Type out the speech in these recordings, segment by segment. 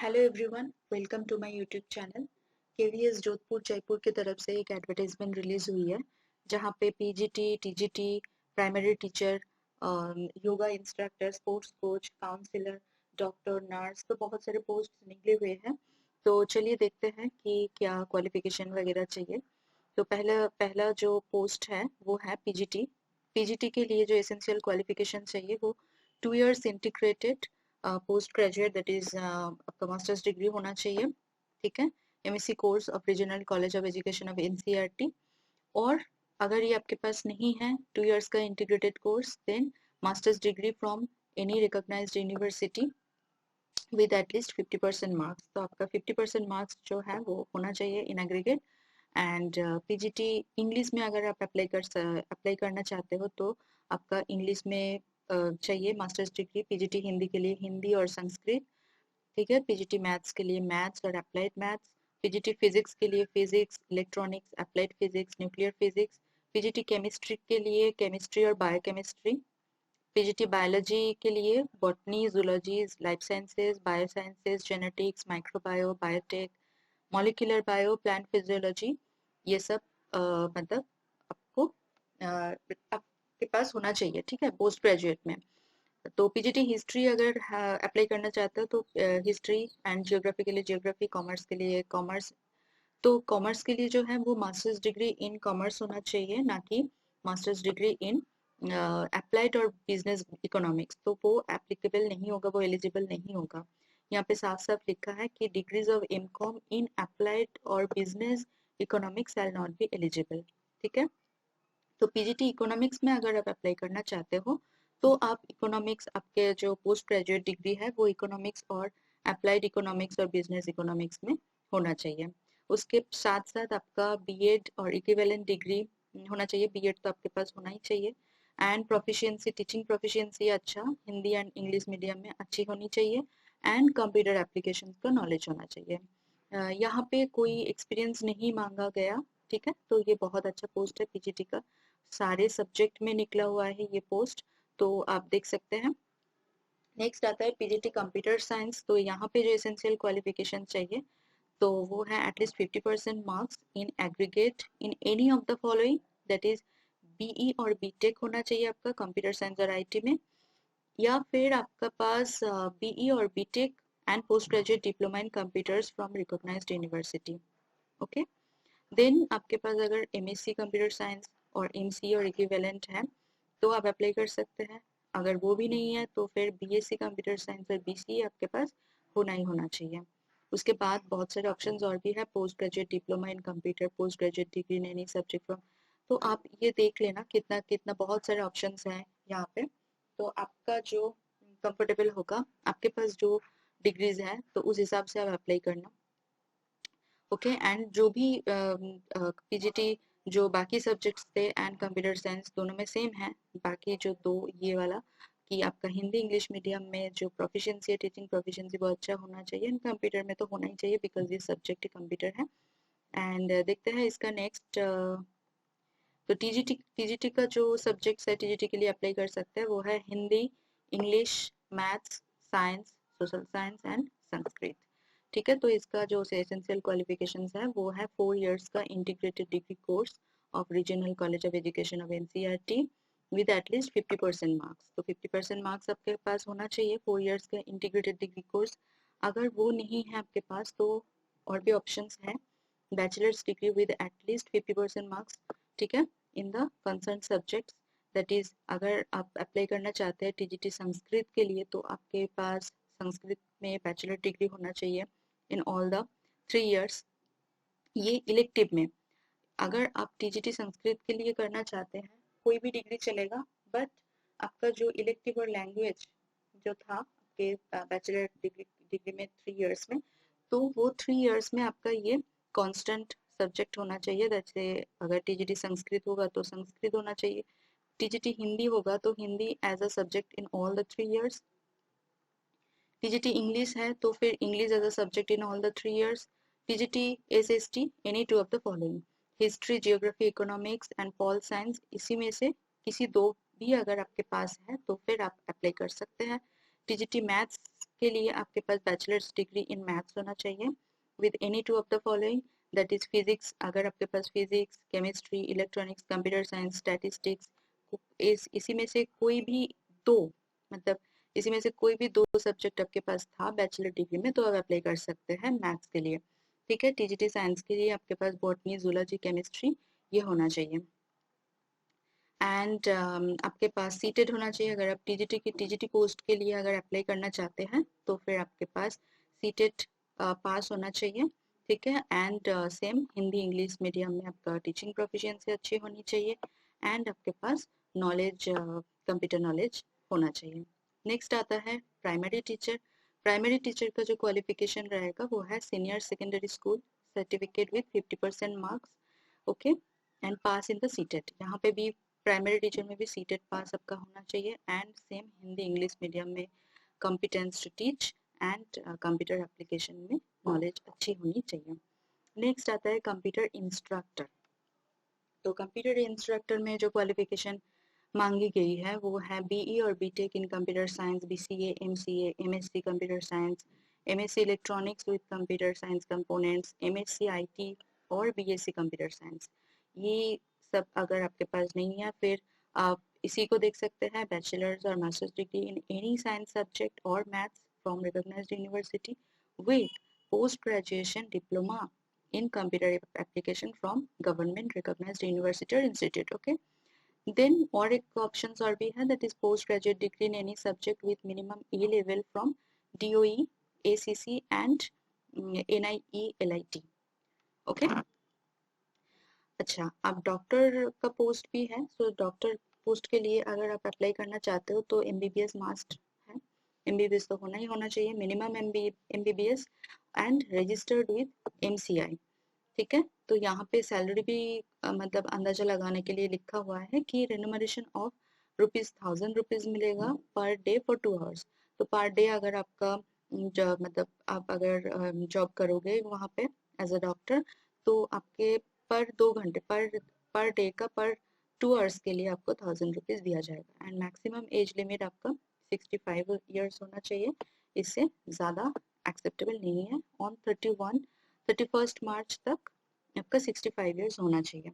Hello everyone, welcome to my YouTube channel. KVS Jodhpur Jaipur की तरफ से एक एडवर्टाइजमेंट रिलीज हुई है जहां पे PGT, TGT, primary teacher, yoga instructor, sports coach, counsellor, doctor, nurse, तो बहुत सारे पोस्ट निकले हुए हैं। तो चलिए देखते हैं कि क्या क्वालिफिकेशन वगैरह चाहिए। तो पहला पहला जो पोस्ट है वो है पीजीटी। पीजीटी के लिए जो एसेंशियल क्वालिफिकेशन चाहिए वो 2 years integrated post graduate, that is आपका मास्टर्स डिग्री होना चाहिए। ठीक है, MSc course of regional college of education of NCERT. और अगर ये आपके पास नहीं है 2 इयर्स का integrated course, then masters degree from any recognised university with at least 50% marks. तो आपका 50% मार्क्स जो है वो होना चाहिए in aggregate. And PGT English में अगर आप अप्लाई करना चाहते हो तो आपका इंग्लिश में चाहिए मास्टर्स डिग्री। पीजीटी हिंदी के लिए हिंदी और संस्कृत। ठीक है, पीजीटी मैथ्स के लिए मैथ्स और अप्लाइड मैथ्स। पीजीटी फिजिक्स के लिए physics, electronics, applied physics, nuclear physics. PGT chemistry के लिए केमिस्ट्री और बायोकेमिस्ट्री। पीजीटी बायोलॉजी के लिए botany, zoology, life sciences, bio sciences, genetics, microbio, biotech, molecular bio, plant physiology. ये सब मतलब आपको आपके पास होना चाहिए। ठीक है, पोस्ट ग्रेजुएट में। तो पीजीटी हिस्ट्री अगर अप्लाई करना चाहते हो तो हिस्ट्री, एंड जियोग्राफी के लिए जियोग्राफी, कॉमर्स के लिए कॉमर्स। तो कॉमर्स के लिए जो है वो मास्टर्स डिग्री इन कॉमर्स होना चाहिए, ना कि मास्टर्स डिग्री इन अप्लाइड और बिजनेस इकोनॉमिक्स। तो वो एप्लीकेबल नहीं होगा, वो एलिजिबल नहीं होगा। यहाँ पे साफ साफ लिखा है कि degrees of MCom in applied और business economics are not be eligible. ठीक है, तो पीजीटी इकोनॉमिक्स में अगर आप अप्लाई करना चाहते हो तो आप इकोनॉमिक्स, आपके जो पोस्ट ग्रेजुएट डिग्री है वो इकोनॉमिक्स और अप्लाइड इकोनॉमिक्स और बिजनेस इकोनॉमिक्स में होना चाहिए। उसके साथ साथ आपका बीएड और इक्विवेलेंट डिग्री होना चाहिए। बीएड तो आपके पास होना ही चाहिए। एंड प्रोफिशिएंसी, टीचिंग प्रोफिशिएंसी अच्छा हिंदी एंड इंग्लिश मीडियम में अच्छी होनी चाहिए। एंड कंप्यूटर एप्लीकेशन का नॉलेज होना चाहिए। यहाँ पे कोई एक्सपीरियंस नहीं मांगा गया। ठीक है, तो ये बहुत अच्छा पोस्ट है पीजीटी का। सारे सब्जेक्ट में निकला हुआ है ये पोस्ट, तो आप देख सकते हैं। नेक्स्ट आता है पीजीटी कंप्यूटर साइंस। तो यहाँ पे जो एसेंशियल क्वालिफिकेशन चाहिए तो वो है at least 50% marks in aggregate in any of the following, that is BE और बीटेक होना चाहिए आपका कंप्यूटर साइंस और आईटी में, या फिर आपका पास बीई और BTech and post graduate diploma in computers from recognised university. Okay, then आपके पास अगर एमएससी कंप्यूटर साइंस और एमसीए और इक्विवेलेंट है तो आप अप्लाई कर सकते हैं। अगर वो भी नहीं है तो फिर बीएससी कंप्यूटर साइंस और बीसीए आपके पास होना ही होना चाहिए। उसके बाद बहुत सारे ऑप्शंस और भी है, post graduate diploma in computer, post graduate degree in any subject from. तो आप ये देख लेना कितना कितना बहुत सारे ऑप्शंस हैं यहाँ पे। तो आपका जो कंफर्टेबल होगा, आपके पास जो डिग्रीज है तो उस हिसाब से आप अप्लाई करना। ओके, एंड जो भी पीजीटी जो बाकी सब्जेक्ट्स थे एंड कंप्यूटर साइंस दोनों में सेम है। बाकी जो दो ये वाला कि आपका हिंदी इंग्लिश मीडियम में जो प्रोफिशिएंसी है, टीचिंग प्रोफिशिएंसी बहुत अच्छा होना चाहिए, एंड कंप्यूटर में तो होना ही चाहिए बिकॉज ये सब्जेक्ट ही कंप्यूटर है। एंड देखते हैं इसका नेक्स्ट। तो टीजीटी का जो सब्जेक्ट्स है टीजीटी के लिए अप्लाई कर सकते हैं वो है Hindi, English, maths, science, social science and Sanskrit. ठीक है, तो इसका जो एसेंशियल क्वालिफिकेशंस है वो है 4 इयर्स का integrated degree course of regional college of education of NCERT with at least 50% marks. तो 50% मार्क्स आपके पास होना चाहिए 4 इयर्स का इंटीग्रेटेड डिग्री कोर्स। अगर वो नहीं है आपके पास तो और भी ऑप्शंस हैं, bachelors degree with at least 50% marks. ठीक है, in the concern subjects, that is अगर आप अप्लाई करना चाहते हैं टीजीटी संस्कृत के लिए तो आपके पास संस्कृत में बैचलर डिग्री होना चाहिए इन ऑल द 3 इयर्स। ये इलेक्टिव में, अगर आप टीजीटी संस्कृत के लिए करना चाहते हैं कोई भी डिग्री चलेगा, बट आपका जो इलेक्टिव और लैंग्वेज जो था आपके बैचलर डिग्री डिग्री में 3 इयर्स में, तो वो 3 इयर्स में आपका ये कांस्टेंट सब्जेक्ट होना चाहिए। जैसे अगर टीजीटी संस्कृत होगा तो संस्कृत होना चाहिए, टीजीटी हिंदी होगा तो Hindi as a subject in all the 3 years. TGT English है तो फिर English as a subject in all the 3 years. TGT SST any two of the following, history, geography, economics and pol science, इसी में से किसी दो भी अगर आपके पास है तो फिर आप अप्लाई कर सकते हैं। टीजीटी मैथ्स के लिए आपके पास बैचलर्स डिग्री इन मैथ्स होना चाहिए with any two of the following, that is physics, अगर आपके पास physics, chemistry, electronics, computer science, statistics, इसी में से कोई भी दो, मतलब इसी में से कोई भी दो सब्जेक्ट आपके पास था बैचलर डिग्री में, तो आप अप्लाई कर सकते हैं मैथ्स के लिए। ठीक है, टीजीटी साइंस के लिए आपके पास बॉटनी, जूलॉजी, केमिस्ट्री ये होना चाहिए। एंड आपके पास सीटेड होना चाहिए। अगर आप टीजीटी पोस्ट के लिए अगर अप्लाई करना चाहते हैं तो फिर आपके पास सीटेड पास होना चाहिए। ठीक है, and same Hindi English medium में आपका टीचिंग प्रोफिशिएंसी अच्छी होनी चाहिए एंड आपके पास नॉलेज, कंप्यूटर नॉलेज होना चाहिए। नेक्स्ट आता है प्राइमरी टीचर। प्राइमरी टीचर का जो क्वालिफिकेशन रहेगा वो है senior secondary school certificate with 50% marks, okay, and pass in the CTET. यहाँ पे भी प्राइमरी टीचर में भी सीटेट पास आपका होना चाहिए and same Hindi English medium में competence to teach and computer application में नॉलेज अच्छी होनी चाहिए। नेक्स्ट आता है कंप्यूटर इंस्ट्रक्टर। तो कंप्यूटर इंस्ट्रक्टर में जो क्वालिफिकेशन मांगी गई है वो है बीई और BTech in computer science, BCA, MCA, MSc computer science, MSc electronics with computer science components, MSc IT और बीएससी कंप्यूटर साइंस। ये सब अगर आपके पास नहीं है फिर आप इसी को देख सकते हैं, बैचलर्स और masters degree in any science subject और maths from recognised university with post graduation diploma in computer application from government recognized university or institute, okay. Then और एक options और भी है, that is post graduate degree in any subject with minimum E level from DOE, ACC and NIE LIT, okay. अच्छा, अब doctor का post भी है। सो डॉक्टर पोस्ट के लिए अगर आप अप्लाई करना चाहते हो तो MBBS मास्ट है, MBBS तो होना ही होना चाहिए, minimum MBBS and registered with MCI। ठीक है, तो यहाँ पे सैलरी भी मतलब अंदाजा लगाने के लिए लिखा हुआ है कि रेनुमरेशन ऑफ ₹1000 मिलेगा पर डे फॉर 2 आवर्स। तो पर डे अगर आपका मतलब आप अगर जॉब करोगे वहाँ पे एज अ डॉक्टर तो आपके पर 2 घंटे पर डे का पर 2 आवर्स के लिए आपको ₹1000 दिया जाएगा एंड मैक्सिमम एज लिमिट आपका 65 ईयर्स होना चाहिए, इससे ज़्यादा एक्सेप्टेबल नहीं है। ऑन 31 मार्च तक आपका 65 ईयर्स होना चाहिए।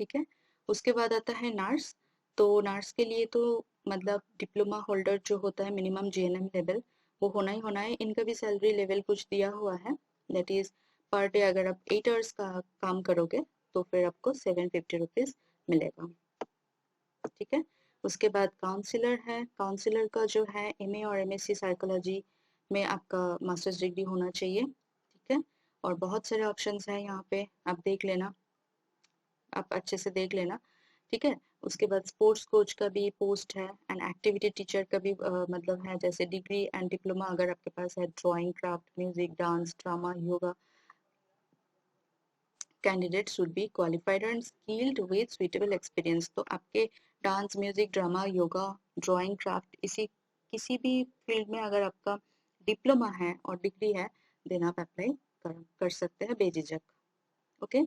ठीक है, उसके बाद आता है नर्स। तो नर्स के लिए तो मतलब डिप्लोमा होल्डर जो होता है मिनिमम GNM लेवल वो होना ही होना है। इनका भी सैलरी लेवल कुछ दिया हुआ है, दैट इज पर डे अगर आप 8 आवर्स का काम करोगे तो फिर आपको ₹750 मिलेगा। ठीक है, उसके बाद काउंसलर है। काउंसलर का जो है MA और MSc साइकोलॉजी में आपका मास्टर्स डिग्री होना चाहिए। ठीक है, और बहुत सारे ऑप्शंस हैं यहाँ पे, आप देख लेना, आप अच्छे से देख लेना। ठीक है, उसके बाद स्पोर्ट्स कोच का भी पोस्ट है एंड एक्टिविटी टीचर का भी मतलब है, जैसे डिग्री एंड डिप्लोमा अगर आपके पास है drawing, craft, music, dance, drama, yoga, candidate should be qualified and skilled with suitable experience. तो आपके dance, music, drama, yoga, drawing, craft किसी भी फील्ड में अगर आपका डिप्लोमा है और डिग्री है देन आप अप्लाई कर सकते हैं बेझिझक, ओके।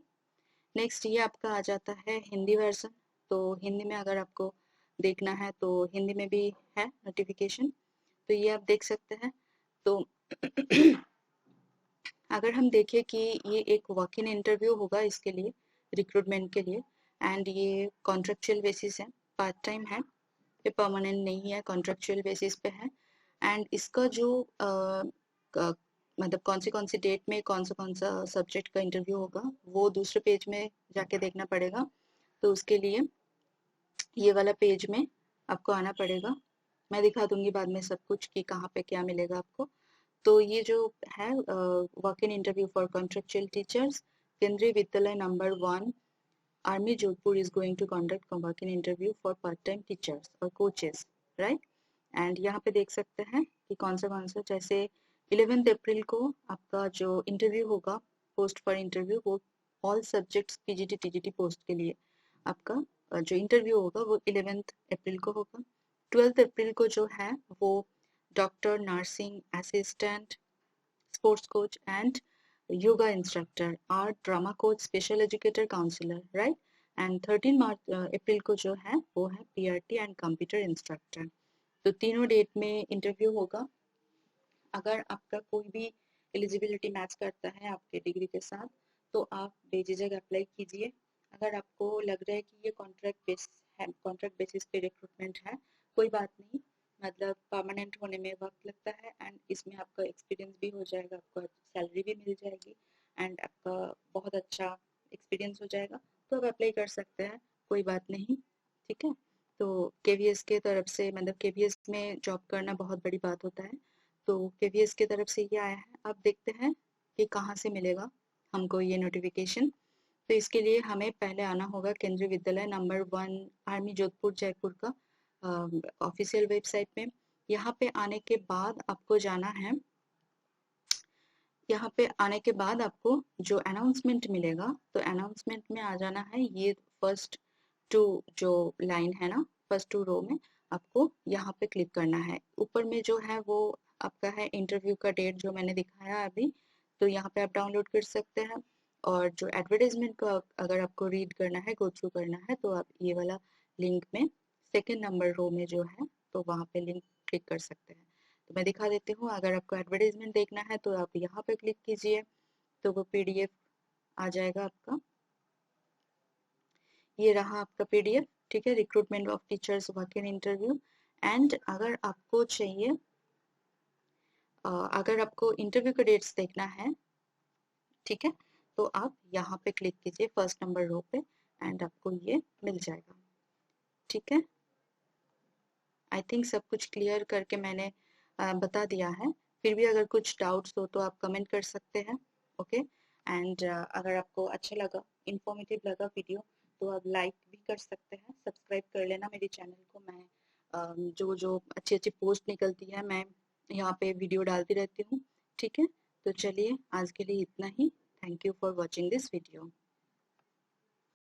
नेक्स्ट ये आपका आ जाता है हिंदी वर्जन। तो हिंदी में अगर आपको देखना है तो हिंदी में भी है नोटिफिकेशन, तो ये आप देख सकते हैं। तो अगर हम देखें कि ये एक वॉक इन इंटरव्यू होगा इसके लिए, रिक्रूटमेंट के लिए, एंड ये कॉन्ट्रेक्चुअल बेसिस है, पार्ट टाइम है, ये परमानेंट नहीं है, कॉन्ट्रेक्चुअल बेसिस पे है। एंड इसका जो मतलब कौन सी डेट में कौन सा सब्जेक्ट का इंटरव्यू होगा वो दूसरे पेज में जाके देखना पड़ेगा। तो उसके लिए ये वाला पेज में आपको आना पड़ेगा, मैं दिखा दूंगी बाद में सब कुछ कि कहाँ पे क्या मिलेगा आपको। तो ये जो है walk in interview for contractual teachers, Kendriya Vidyalaya number 1, army Jodhpur is going to conduct walk in interview for part time teachers और कोचेस, राइट। एंड यहाँ पे देख सकते हैं कि कौन सा, जैसे 11 अप्रैल को आपका जो इंटरव्यू होगा, पोस्ट फॉर इंटरव्यू, वो all subjects PGT TGT post के लिए आपका जो इंटरव्यू होगा वो 11 अप्रैल को होगा। 12 अप्रैल को जो है वो doctor, nursing assistant, sports coach and yoga instructor, art, drama coach, special educator, counsellor, right. And 13 April को जो है वो है PRT एंड कंप्यूटर इंस्ट्रक्टर। तो तीनों डेट में इंटरव्यू होगा अगर आपका कोई भी एलिजिबिलिटी मैच करता है आपके डिग्री के साथ तो आप बेझिझक अप्लाई कीजिए। अगर आपको लग रहा है कि ये कॉन्ट्रैक्ट बेस है, कॉन्ट्रैक्ट बेसिस पे रिक्रूटमेंट है, कोई बात नहीं, मतलब परमानेंट होने में वक्त लगता है एंड इसमें आपका एक्सपीरियंस भी हो जाएगा, आपको सैलरी भी मिल जाएगी एंड आपका बहुत अच्छा एक्सपीरियंस हो जाएगा, तो आप अप्लाई कर सकते हैं, कोई बात नहीं। ठीक है, तो केवीएस के तरफ से, मतलब केवीएस में जॉब करना बहुत बड़ी बात होता है, तो केवीएस की तरफ से ये आया है। अब देखते हैं कि कहाँ से मिलेगा हमको ये नोटिफिकेशन। तो इसके लिए हमें पहले आना होगा केंद्रीय विद्यालय नंबर 1 आर्मी जोधपुर जयपुर का ऑफिशियल वेबसाइट में। यहाँ पे आने के बाद आपको जाना है, यहाँ पे आने के बाद आपको जो अनाउंसमेंट मिलेगा, तो अनाउंसमेंट में आ जाना है, ये फर्स्ट टू जो लाइन है ना, फर्स्ट टू रो में आपको यहाँ पे क्लिक करना है। ऊपर में जो है वो आपका है इंटरव्यू का डेट जो मैंने दिखाया अभी, तो यहाँ पे आप डाउनलोड कर सकते हैं। और जो एडवर्टाइजमेंट को अगर आपको रीड करना है, गो थ्रू करना है, तो आप ये वाला लिंक में सेकेंड नंबर रो में जो है, तो वहाँ पे लिंक क्लिक कर सकते हैं। तो मैं दिखा देती हूँ, अगर आपको एडवर्टाइजमेंट देखना है तो आप यहाँ पे क्लिक कीजिए, तो वो पीडीएफ आ जाएगा आपका। ये रहा आपका पीडीएफ, ठीक है, recruitment of teachers walk in interview. And अगर आपको चाहिए, अगर आपको इंटरव्यू का डेट्स देखना है, ठीक है, तो आप यहाँ पे क्लिक कीजिए फर्स्ट नंबर रो पे एंड आपको ये मिल जाएगा। ठीक है, आई थिंक सब कुछ क्लियर करके मैंने बता दिया है। फिर भी अगर कुछ डाउट्स हो तो आप कमेंट कर सकते हैं। ओके, एंड अगर आपको अच्छा लगा, इंफॉर्मेटिव लगा वीडियो, तो आप लाइक भी कर सकते हैं, सब्सक्राइब कर लेना मेरे चैनल को। मैं जो जो अच्छी अच्छी पोस्ट निकलती है मैं यहाँ पे वीडियो डालती रहती हूँ। ठीक है, तो चलिए आज के लिए इतना ही। Thank you for watching this video.